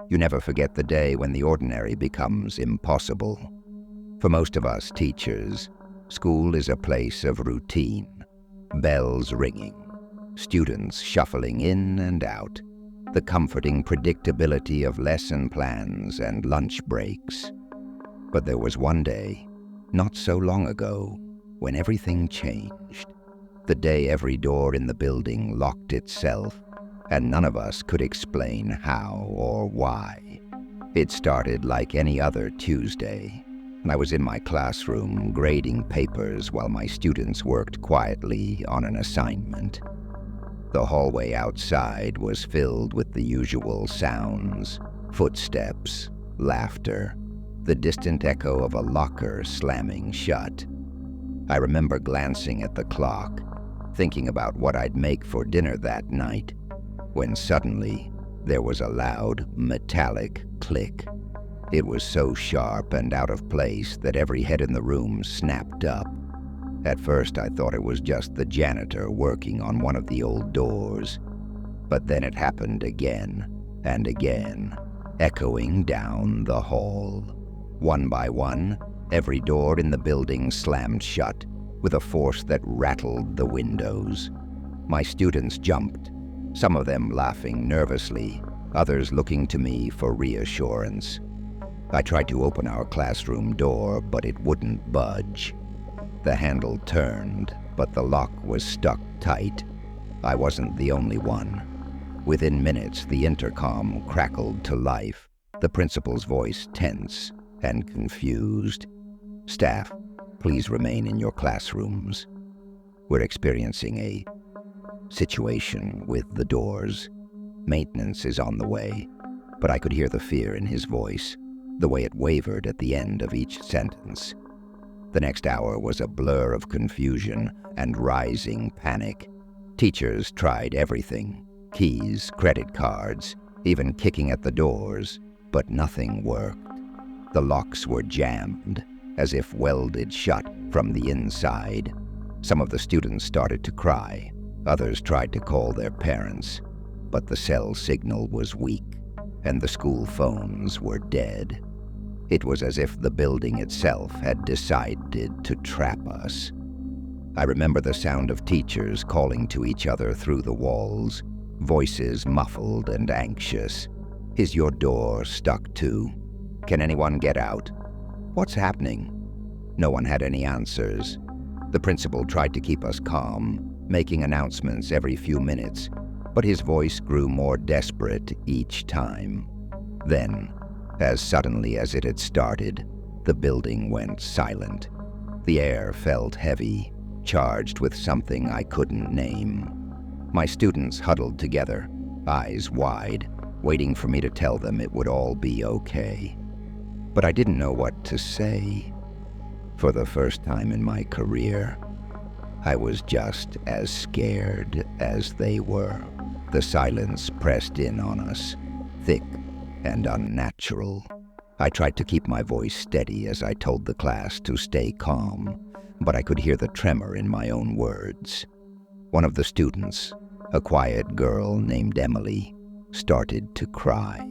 You never forget the day when the ordinary becomes impossible. For most of us teachers, school is a place of routine. Bells ringing, students shuffling in and out, the comforting predictability of lesson plans and lunch breaks. But there was one day, not so long ago, when everything changed. The day every door in the building locked itself, and none of us could explain how or why. It started like any other Tuesday, and I was in my classroom grading papers while my students worked quietly on an assignment. The hallway outside was filled with the usual sounds: footsteps, laughter, the distant echo of a locker slamming shut. I remember glancing at the clock, thinking about what I'd make for dinner that night, when suddenly there was a loud, metallic click. It was so sharp and out of place that every head in the room snapped up. At first I thought it was just the janitor working on one of the old doors, but then it happened again and again, echoing down the hall. One by one, every door in the building slammed shut with a force that rattled the windows. My students jumped, some of them laughing nervously, others looking to me for reassurance. I tried to open our classroom door, but it wouldn't budge. The handle turned, but the lock was stuck tight. I wasn't the only one. Within minutes, the intercom crackled to life, the principal's voice tense and confused. "Staff, please remain in your classrooms. We're experiencing a situation with the doors. Maintenance is on the way." But I could hear the fear in his voice, the way it wavered at the end of each sentence. The next hour was a blur of confusion and rising panic. Teachers tried everything: keys, credit cards, even kicking at the doors, but nothing worked. The locks were jammed, as if welded shut from the inside. Some of the students started to cry. Others tried to call their parents, but the cell signal was weak, and the school phones were dead. It was as if the building itself had decided to trap us. I remember the sound of teachers calling to each other through the walls, voices muffled and anxious. "Is your door stuck too? Can anyone get out? What's happening?" No one had any answers. The principal tried to keep us calm, making announcements every few minutes, but his voice grew more desperate each time. Then, as suddenly as it had started, the building went silent. The air felt heavy, charged with something I couldn't name. My students huddled together, eyes wide, waiting for me to tell them it would all be okay. But I didn't know what to say. For the first time in my career, I was just as scared as they were. The silence pressed in on us, thick and unnatural. I tried to keep my voice steady as I told the class to stay calm, but I could hear the tremor in my own words. One of the students, a quiet girl named Emily, started to cry.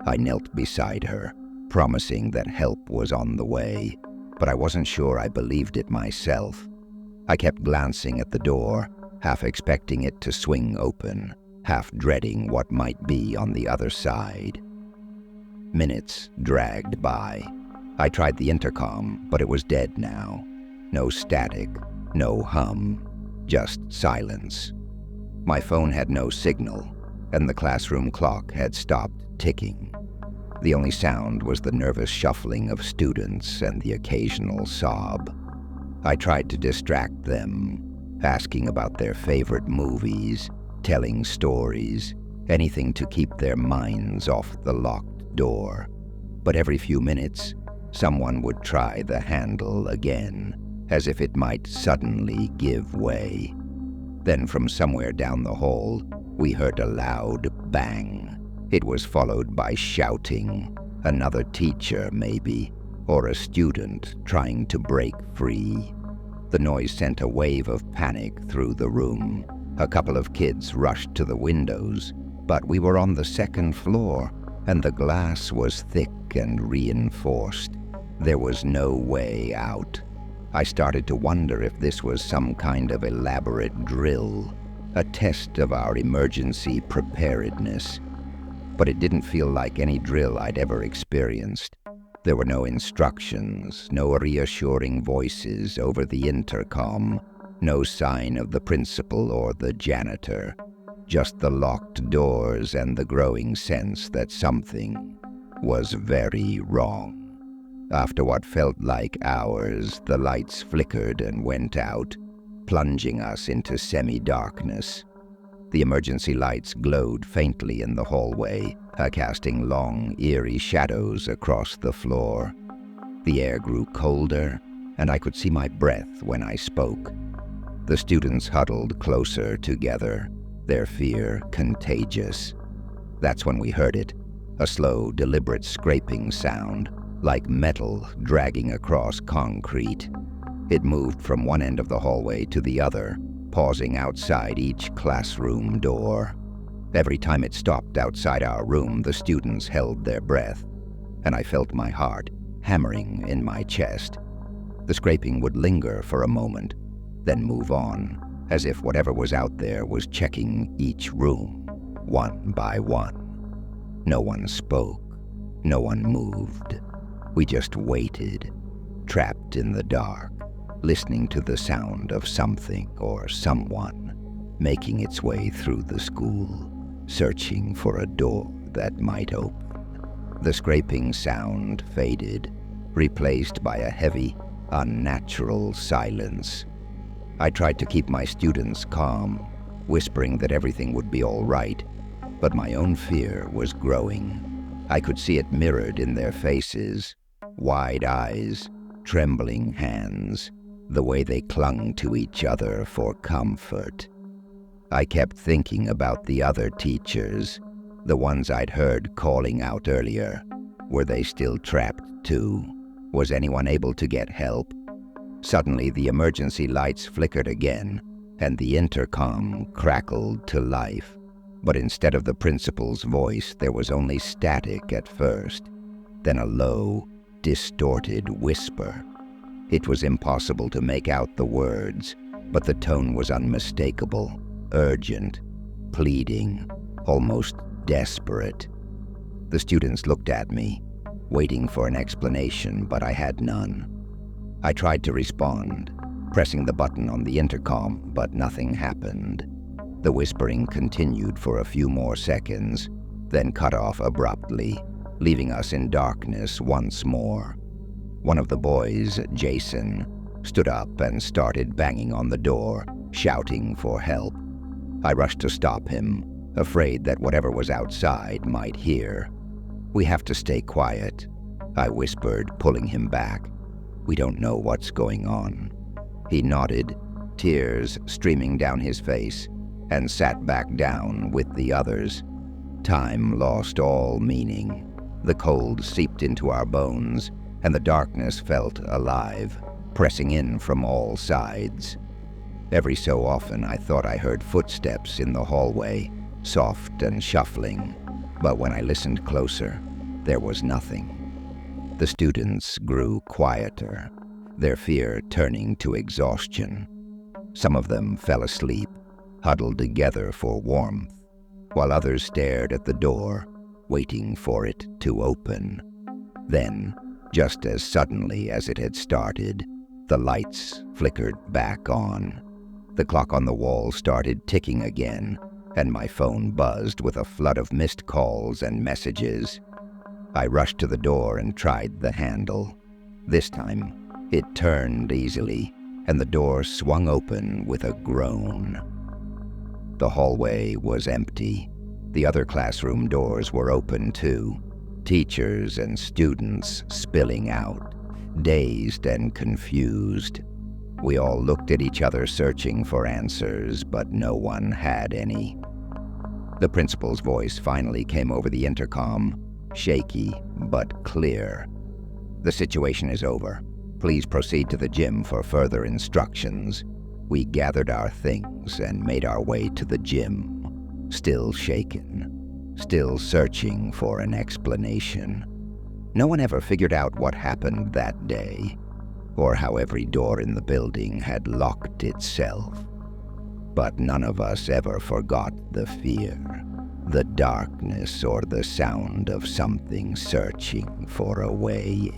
I knelt beside her, promising that help was on the way, but I wasn't sure I believed it myself. I kept glancing at the door, half expecting it to swing open, half dreading what might be on the other side. Minutes dragged by. I tried the intercom, but it was dead now. No static, no hum, just silence. My phone had no signal, and the classroom clock had stopped ticking. The only sound was the nervous shuffling of students and the occasional sob. I tried to distract them, asking about their favorite movies, telling stories, anything to keep their minds off the locked door. But every few minutes, someone would try the handle again, as if it might suddenly give way. Then from somewhere down the hall, we heard a loud bang. It was followed by shouting, another teacher maybe, or a student trying to break free. The noise sent a wave of panic through the room. A couple of kids rushed to the windows, but we were on the second floor, and the glass was thick and reinforced. There was no way out. I started to wonder if this was some kind of elaborate drill, a test of our emergency preparedness. But it didn't feel like any drill I'd ever experienced. There were no instructions, no reassuring voices over the intercom, no sign of the principal or the janitor, just the locked doors and the growing sense that something was very wrong. After what felt like hours, the lights flickered and went out, plunging us into semi-darkness. The emergency lights glowed faintly in the hallway, casting long, eerie shadows across the floor. The air grew colder, and I could see my breath when I spoke. The students huddled closer together, their fear contagious. That's when we heard it, a slow, deliberate scraping sound, like metal dragging across concrete. It moved from one end of the hallway to the other, pausing outside each classroom door. Every time it stopped outside our room, the students held their breath, and I felt my heart hammering in my chest. The scraping would linger for a moment, then move on, as if whatever was out there was checking each room, one by one. No one spoke, no one moved. We just waited, trapped in the dark, listening to the sound of something or someone making its way through the school, searching for a door that might open. The scraping sound faded, replaced by a heavy, unnatural silence. I tried to keep my students calm, whispering that everything would be all right, but my own fear was growing. I could see it mirrored in their faces, wide eyes, trembling hands, the way they clung to each other for comfort. I kept thinking about the other teachers, the ones I'd heard calling out earlier. Were they still trapped too? Was anyone able to get help? Suddenly, the emergency lights flickered again, and the intercom crackled to life. But instead of the principal's voice, there was only static at first, then a low, distorted whisper. It was impossible to make out the words, but the tone was unmistakable, urgent, pleading, almost desperate. The students looked at me, waiting for an explanation, but I had none. I tried to respond, pressing the button on the intercom, but nothing happened. The whispering continued for a few more seconds, then cut off abruptly, leaving us in darkness once more. One of the boys, Jason, stood up and started banging on the door, shouting for help. I rushed to stop him, afraid that whatever was outside might hear. "We have to stay quiet," I whispered, pulling him back. "We don't know what's going on." He nodded, tears streaming down his face, and sat back down with the others. Time lost all meaning. The cold seeped into our bones, and the darkness felt alive, pressing in from all sides. Every so often I thought I heard footsteps in the hallway, soft and shuffling, but when I listened closer, there was nothing. The students grew quieter, their fear turning to exhaustion. Some of them fell asleep, huddled together for warmth, while others stared at the door, waiting for it to open. Then, just as suddenly as it had started, the lights flickered back on. The clock on the wall started ticking again, and my phone buzzed with a flood of missed calls and messages. I rushed to the door and tried the handle. This time, it turned easily, and the door swung open with a groan. The hallway was empty. The other classroom doors were open too, teachers and students spilling out, dazed and confused. We all looked at each other searching for answers, but no one had any. The principal's voice finally came over the intercom, shaky but clear. "The situation is over. Please proceed to the gym for further instructions." We gathered our things and made our way to the gym, still shaken, still searching for an explanation. No one ever figured out what happened that day, or how every door in the building had locked itself. But none of us ever forgot the fear, the darkness, or the sound of something searching for a way.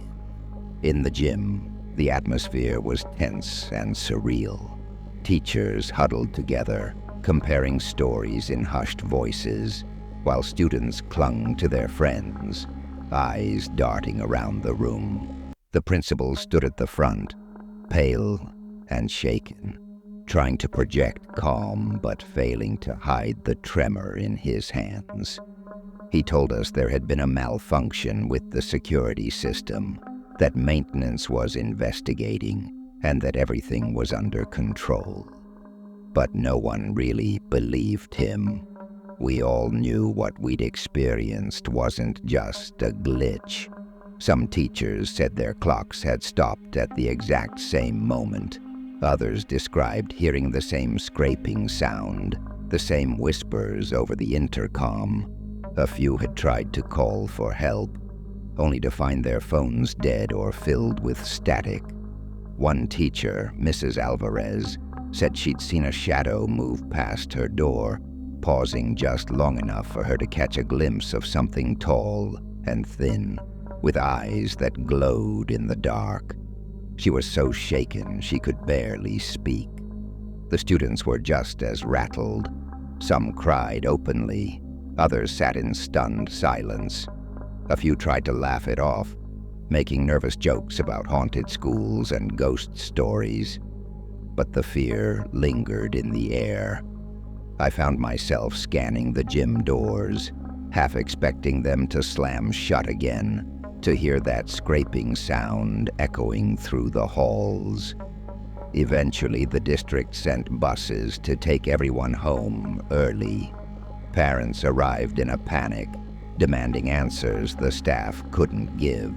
In the gym, the atmosphere was tense and surreal. Teachers huddled together, comparing stories in hushed voices, while students clung to their friends, eyes darting around the room. The principal stood at the front, pale and shaken, trying to project calm but failing to hide the tremor in his hands. He told us there had been a malfunction with the security system, that maintenance was investigating, and that everything was under control. But no one really believed him. We all knew what we'd experienced wasn't just a glitch. Some teachers said their clocks had stopped at the exact same moment. Others described hearing the same scraping sound, the same whispers over the intercom. A few had tried to call for help, only to find their phones dead or filled with static. One teacher, Mrs. Alvarez, said she'd seen a shadow move past her door, pausing just long enough for her to catch a glimpse of something tall and thin, with eyes that glowed in the dark. She was so shaken she could barely speak. The students were just as rattled. Some cried openly, others sat in stunned silence. A few tried to laugh it off, making nervous jokes about haunted schools and ghost stories. But the fear lingered in the air. I found myself scanning the gym doors, half expecting them to slam shut again, to hear that scraping sound echoing through the halls. Eventually, the district sent buses to take everyone home early. Parents arrived in a panic, demanding answers the staff couldn't give.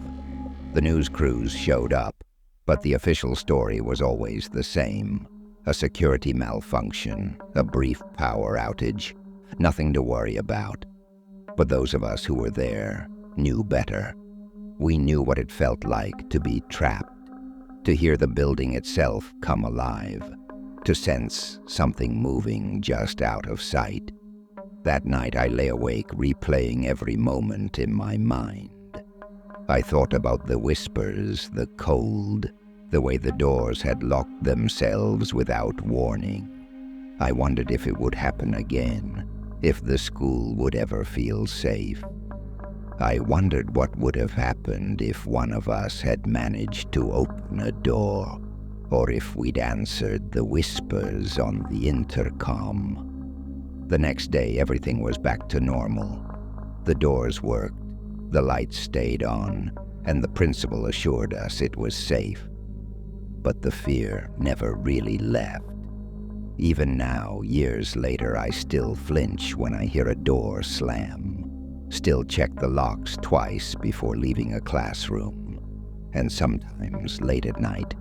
The news crews showed up, but the official story was always the same. A security malfunction, a brief power outage, nothing to worry about. But those of us who were there knew better. We knew what it felt like to be trapped, to hear the building itself come alive, to sense something moving just out of sight. That night I lay awake replaying every moment in my mind. I thought about the whispers, the cold, the way the doors had locked themselves without warning. I wondered if it would happen again, if the school would ever feel safe. I wondered what would have happened if one of us had managed to open a door, or if we'd answered the whispers on the intercom. The next day, everything was back to normal. The doors worked, the lights stayed on, and the principal assured us it was safe. But the fear never really left. Even now, years later, I still flinch when I hear a door slam, still check the locks twice before leaving a classroom, and sometimes, late at night,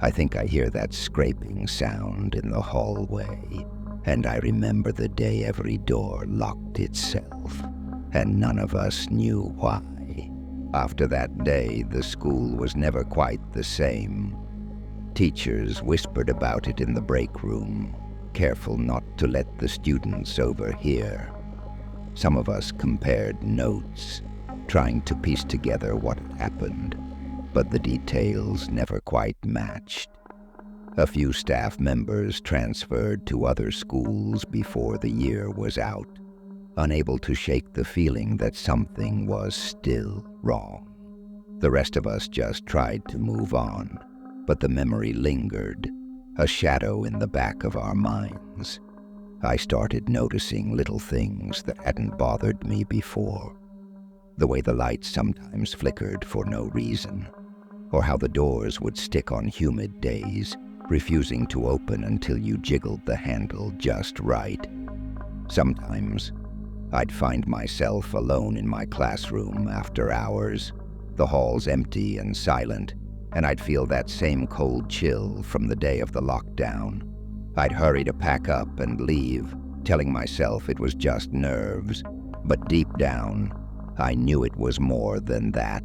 I think I hear that scraping sound in the hallway, and I remember the day every door locked itself, and none of us knew why. After that day, the school was never quite the same. Teachers whispered about it in the break room, careful not to let the students overhear. Some of us compared notes, trying to piece together what had happened, but the details never quite matched. A few staff members transferred to other schools before the year was out, unable to shake the feeling that something was still wrong. The rest of us just tried to move on, but the memory lingered, a shadow in the back of our minds. I started noticing little things that hadn't bothered me before. The way the lights sometimes flickered for no reason, or how the doors would stick on humid days, refusing to open until you jiggled the handle just right. Sometimes, I'd find myself alone in my classroom after hours, the halls empty and silent, and I'd feel that same cold chill from the day of the lockdown. I'd hurry to pack up and leave, telling myself it was just nerves, But deep down, I knew it was more than that.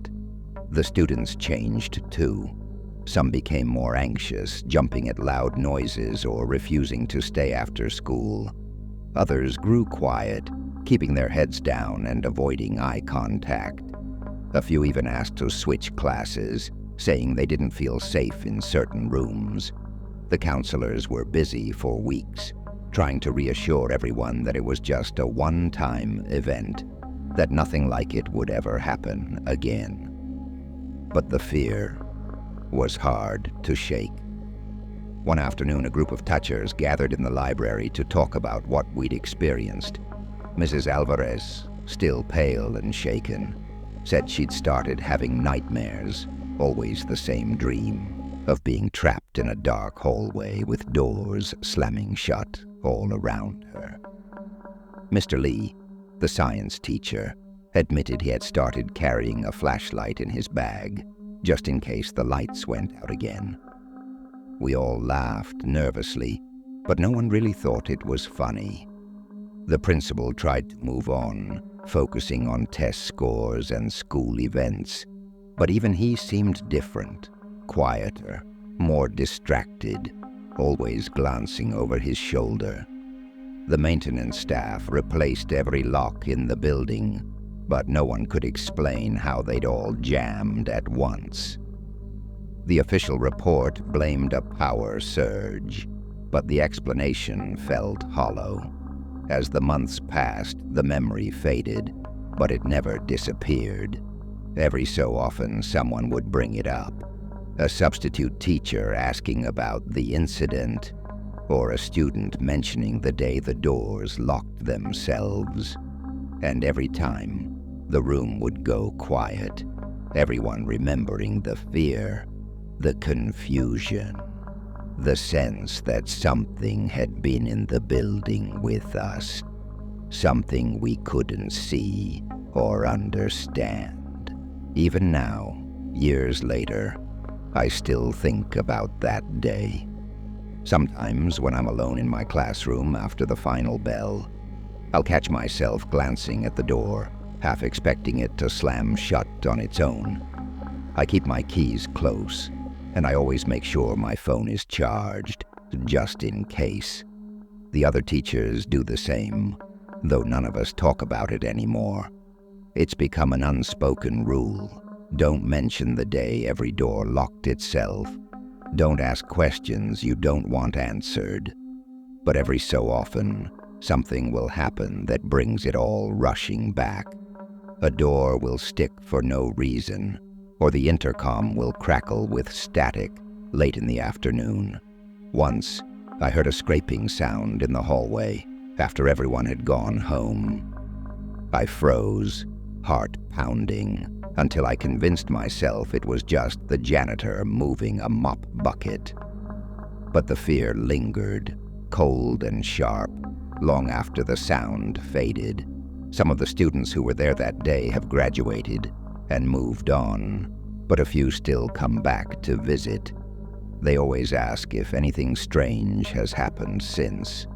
The students changed too. Some became more anxious, jumping at loud noises or refusing to stay after school. Others grew quiet, keeping their heads down and avoiding eye contact. A few even asked to switch classes, saying they didn't feel safe in certain rooms. The counselors were busy for weeks, trying to reassure everyone that it was just a one-time event, that nothing like it would ever happen again. But the fear was hard to shake. One afternoon, a group of touchers gathered in the library to talk about what we'd experienced. Mrs. Alvarez, still pale and shaken, said she'd started having nightmares, always the same dream, of being trapped in a dark hallway with doors slamming shut all around her. Mr. Lee, the science teacher, admitted he had started carrying a flashlight in his bag, just in case the lights went out again. We all laughed nervously, but no one really thought it was funny. The principal tried to move on, focusing on test scores and school events, but even he seemed different, quieter, more distracted, always glancing over his shoulder. The maintenance staff replaced every lock in the building, but no one could explain how they'd all jammed at once. The official report blamed a power surge, but the explanation felt hollow. As the months passed, the memory faded, but it never disappeared. Every so often, someone would bring it up. A substitute teacher asking about the incident, or a student mentioning the day the doors locked themselves. And every time, the room would go quiet, everyone remembering the fear, the confusion, the sense that something had been in the building with us, something we couldn't see or understand. Even now, years later, I still think about that day. Sometimes when I'm alone in my classroom after the final bell, I'll catch myself glancing at the door, half expecting it to slam shut on its own. I keep my keys close, and I always make sure my phone is charged, just in case. The other teachers do the same, though none of us talk about it anymore. It's become an unspoken rule. Don't mention the day every door locked itself. Don't ask questions you don't want answered. But every so often, something will happen that brings it all rushing back. A door will stick for no reason, or the intercom will crackle with static late in the afternoon. Once, I heard a scraping sound in the hallway after everyone had gone home. I froze, heart pounding, until I convinced myself it was just the janitor moving a mop bucket. But the fear lingered, cold and sharp, long after the sound faded. Some of the students who were there that day have graduated and moved on, but a few still come back to visit. They always ask if anything strange has happened since,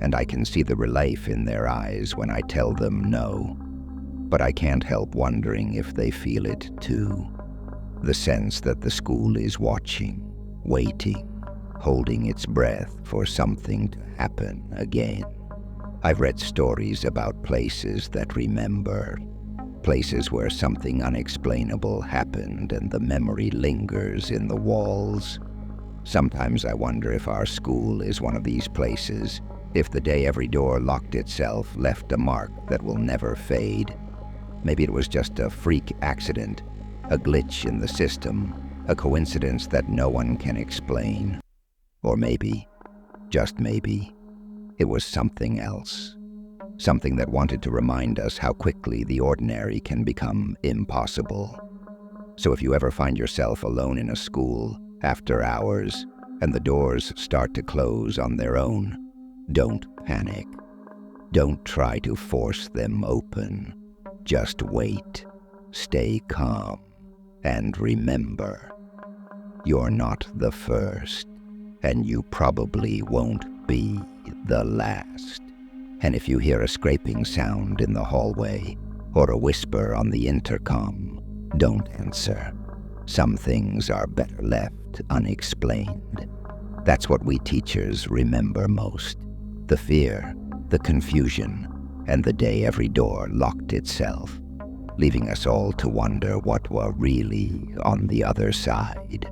and I can see the relief in their eyes when I tell them no. But I can't help wondering if they feel it too. The sense that the school is watching, waiting, holding its breath for something to happen again. I've read stories about places that remember, places where something unexplainable happened and the memory lingers in the walls. Sometimes I wonder if our school is one of these places, if the day every door locked itself left a mark that will never fade. Maybe it was just a freak accident, a glitch in the system, a coincidence that no one can explain. Or maybe, just maybe, it was something else. Something that wanted to remind us how quickly the ordinary can become impossible. So if you ever find yourself alone in a school after hours and the doors start to close on their own, don't panic. Don't try to force them open. Just wait, stay calm, and remember, you're not the first, and you probably won't be the last. And if you hear a scraping sound in the hallway or a whisper on the intercom, don't answer. Some things are better left unexplained. That's what we teachers remember most. The fear, the confusion, and the day every door locked itself, leaving us all to wonder what were really on the other side.